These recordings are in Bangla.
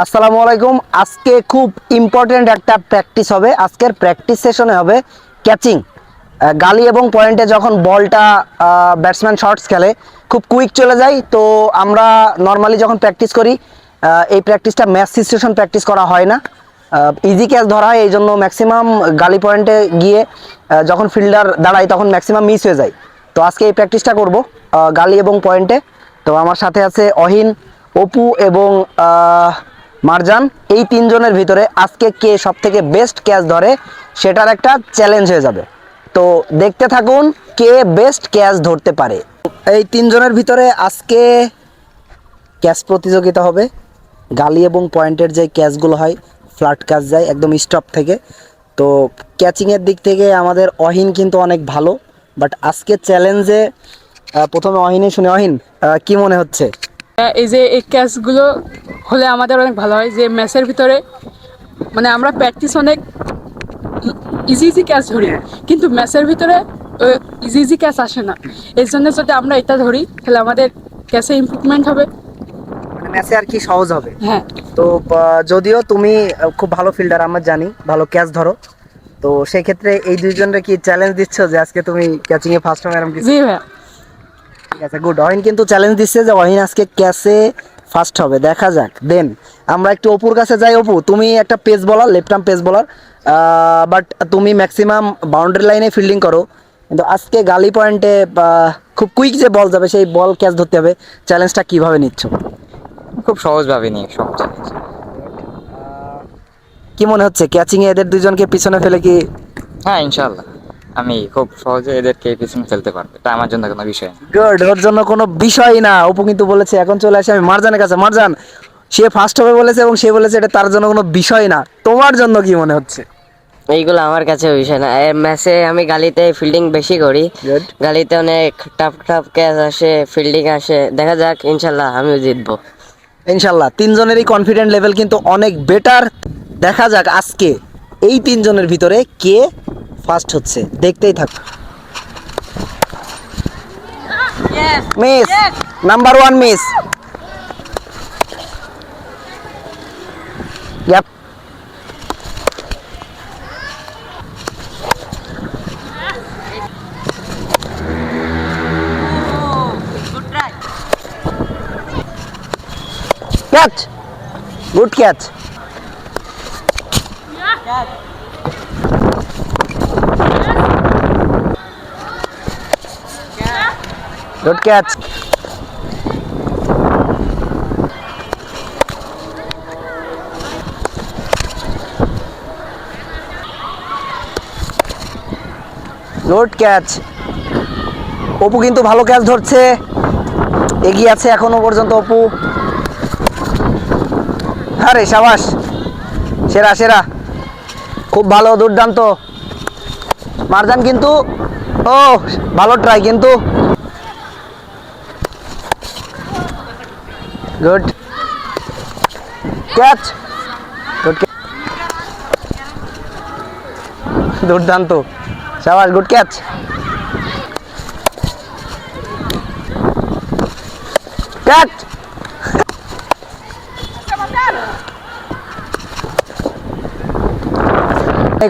আসসালামু আলাইকুম। আজকে খুব ইম্পর্টেন্ট একটা প্র্যাকটিস হবে। আজকের প্র্যাকটিস সেশনে হবে ক্যাচিং। গালি এবং পয়েন্টে যখন বলটা ব্যাটসম্যান শর্টস খেলে খুব কুইক চলে যায়, তো আমরা নর্মালি যখন প্র্যাকটিস করি এই প্র্যাকটিসটা ম্যাচ সিচুয়েশন প্র্যাকটিস করা হয় না, ইজি ক্যাচ ধরা হয়। এই জন্য ম্যাক্সিমাম গালি পয়েন্টে গিয়ে যখন ফিল্ডার দাঁড়ায় তখন ম্যাক্সিমাম মিস হয়ে যায়। তো আজকে এই প্র্যাকটিসটা করব গালি এবং পয়েন্টে। তো আমার সাথে আছে অহিন, অপু এবং মারজান। এই তিনজনের ভিতরে আজকে কে সব থেকে বেস্ট ক্যাচ ধরে সেটার একটা চ্যালেঞ্জ হয়ে যাবে। তো দেখতে থাকুন কে বেস্ট ক্যাচ ধরতে পারে। এই তিনজনের ভিতরে আজকে ক্যাচ প্রতিযোগিতা হবে। গালি এবং পয়েন্টের যে ক্যাচগুলো হয় ফ্ল্যাট ক্যাচ যায় একদম স্টপ থেকে। তো ক্যাচিংয়ের দিক থেকে আমাদের অহিন কিন্তু অনেক ভালো, বাট আজকে চ্যালেঞ্জে প্রথমে অহিনই শুনে। অহিন, কি মনে হচ্ছে? এই যে এই ক্যাচগুলো হলে আমাদের অনেক ভালো হয়, যে ম্যাচের ভিতরে মানে আমরা প্র্যাকটিস অনেক ইজি ইজি ক্যাচ ধরি, কিন্তু ম্যাচের ভিতরে ইজি ইজি ক্যাচ আসে না। এর জন্য যদি আমরা এটা ধরি তাহলে আমাদের ক্যাচে ইমপ্রুভমেন্ট হবে। মানে ম্যাচে আর কি সহজ হবে। হ্যাঁ, তো যদিও তুমি খুব ভালো ফিল্ডার, আমরা জানি ভালো ক্যাচ ধরো, তো সেই ক্ষেত্রে এই দুইজনের কি চ্যালেঞ্জ দিচ্ছ যে আজকে তুমি ক্যাচিং এ ফার্স্ট হবে এরকম কিছু? জি ভাইয়া। ঠিক আছে, গুড। অহিন কিন্তু চ্যালেঞ্জ দিচ্ছে যে অহিন আজকে ক্যাচে ফার্স্ট হবে, দেখা যাক। দেন আমরা একটু অপুর কাছে যাই। অপু, তুমি একটা পেস বলার, লেফট আর্ম পেস বলার, বাট তুমি ম্যাক্সিমাম বাউন্ডারি লাইনে ফিল্ডিং করো, কিন্তু আজকে গালি পয়েন্টে খুব কুইক যে বল যাবে সেই বল ক্যাচ ধরতে হবে। চ্যালেঞ্জটা কিভাবে নিচ্ছ? খুব সহজভাবে নিয়ে সব চ্যালেঞ্জ। কি মনে হচ্ছে ক্যাচিং এ এদের দুজনকে পিছনে ফেলে কি? হ্যাঁ, ইনশাল্লাহ আমি খুব সহজে এদেরকে পিছনে ফেলতে পারবো, এটা আমার জন্য কোনো বিষয় না। গুড, ওর জন্য কোনো বিষয় না। অপু কিন্তু বলেছে এখন চলে আসে আমি মারজানের কাছে। মারজান, সে ফার্স্ট হবে বলেছে এবং সে বলেছে এটা তার জন্য কোনো বিষয় না। তোমার জন্য কি মনে হচ্ছে? এইগুলো আমার কাছে বিষয় না। ম্যাচে আমি গালিতে ফিল্ডিং বেশি করি। গুড। গালিতে অনেক টাফ টাফ ক্যাচ আসে, ফিল্ডিং আসে। দেখা যাক, ইনশাল্লাহ আমিও জিতবো। ইনশাল্লাহ তিনজনেরই কনফিডেন্ট লেভেল কিন্তু অনেক বেটার। দেখা যাক আজকে এই তিনজনের ভিতরে কে ফার্স্ট হচ্ছে, দেখতেই থাক। Miss, number one miss. Yep. Catch. Good catch. Good catch. Good catch. Apu কিন্তু ভালো ক্যাচ ধরছে, এগিয়ে আছে এখনো পর্যন্ত অপু। আরে সাবাস, সেরা সেরা, খুব ভালো, দুর্দান্ত। মারজান কিন্তু ও ভালো ট্রাই, কিন্তু গুড ক্যাচ। দুর্দান্ত, সাবাস, গুড ক্যাচ। ক্যাচ।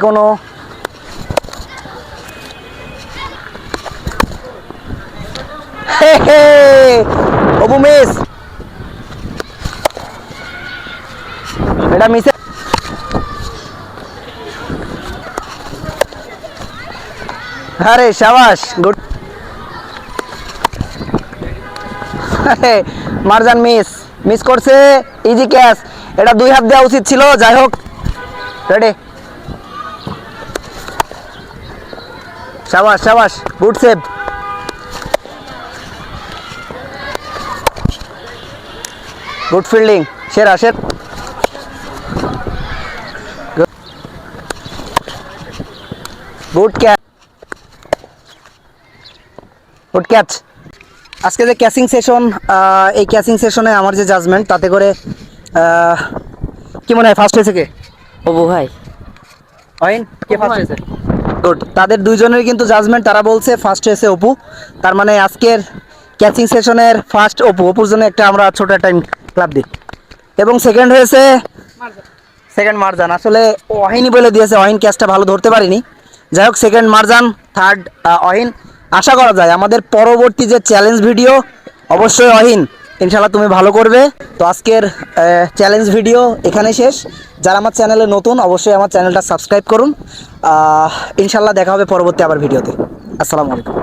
কোনো অপু মিস, এটা মিস। আরে সাবাস, গুড। মারজান মিস, মিস করছে। ইজি ক্যাচ, এটা দুই হাত দেওয়া উচিত ছিল। যাই হোক, রেডি। সাবাস সাবাস, গুড সেভ। গুড ফিল্ডিং, সেরা সেরা। Good catch, good catch. আজকে যে ক্যাচিং সেশন, এই ক্যাচিং সেশনে আমার যে জাজমেন্ট, তাতে করে কি মনে হয় ফার্স্ট হয়েছে কে? অপু ভাই। অহিন, কে অপু ফার্স্ট ভাই। হয়েছে? গুড। তাদের দুইজনের কিন্তু জাজমেন্ট, তারা বলছে ফার্স্ট হয়েছে অপু। তার মানে আজকের ক্যাচিং সেশনের ফার্স্ট অপু। অপুর জন্য একটা আমরা ছোট একটা ক্লাব দিই। এবং সেকেন্ড হয়েছে সেকেন্ড মারজান। আসলে অহিনই বলে দিয়েছে, অহিন ক্যাচটা ভালো ধরতে পারিনি। যাই হোক, সেকেন্ড মারজান, থার্ড অহিন। আশা করা যায় আমাদের পরবর্তী যে চ্যালেঞ্জ ভিডিও অবশ্যই অহিন ইনশাল্লাহ তুমি ভালো করবে। তো আজকের চ্যালেঞ্জ ভিডিও এখানে শেষ। যারা আমার চ্যানেলে নতুন অবশ্যই আমার চ্যানেলটা সাবস্ক্রাইব করুন। ইনশাল্লাহ দেখা হবে পরবর্তী আবার ভিডিওতে। আসসালামু আলাইকুম।